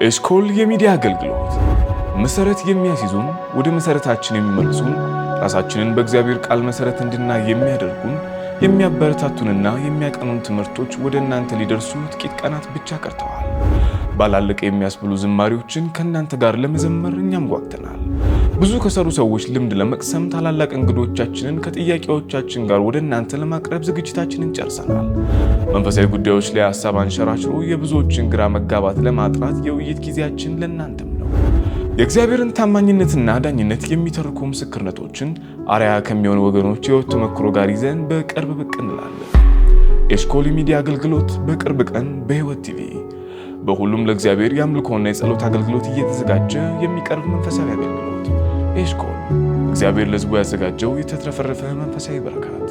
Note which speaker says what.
Speaker 1: ኤስኮል የሚዲያ አገልግሎት መሰረት የሚያስይዙን ወደ መሰረታችን የሚመልሱን ራሳችንን በእግዚአብሔር ቃል መሰረት እንድናይ የሚያደርጉን የሚያበረታቱንና የሚያቀኑን ትምህርቶች ወደ እናንተ ሊደርሱ ጥቂት ቀናት ብቻ ቀርተዋል። ባላለቀ የሚያስብሉ ዝማሬዎችን ከእናንተ ጋር ለመዘመር እኛም ጓግተናል። ብዙ ከሰሩ ሰዎች ልምድ ለመቅሰም ታላላቅ እንግዶቻችንን ከጥያቄዎቻችን ጋር ወደ እናንተ ለማቅረብ ዝግጅታችንን ጨርሰናል። መንፈሳዊ ጉዳዮች ላይ ሐሳብ አንሸራሽሮ የብዙዎችን ግራ መጋባት ለማጥራት የውይይት ጊዜያችን ለእናንተም ነው። የእግዚአብሔርን ታማኝነትና ዳኝነት የሚተርኩ ምስክርነቶችን አርአያ ከሚሆኑ ወገኖች የሕይወት ተሞክሮ ጋር ይዘን በቅርብ ብቅ እንላለን። ኤስኮል ሚዲያ አገልግሎት በቅርብ ቀን በሕይወት ቲቪ በሁሉም ለእግዚአብሔር የአምልኮና የጸሎት አገልግሎት እየተዘጋጀ የሚቀርብ መንፈሳዊ አገልግሎት። ኤስኮል እግዚአብሔር ለሕዝቡ ያዘጋጀው የተትረፈረፈ መንፈሳዊ በረከት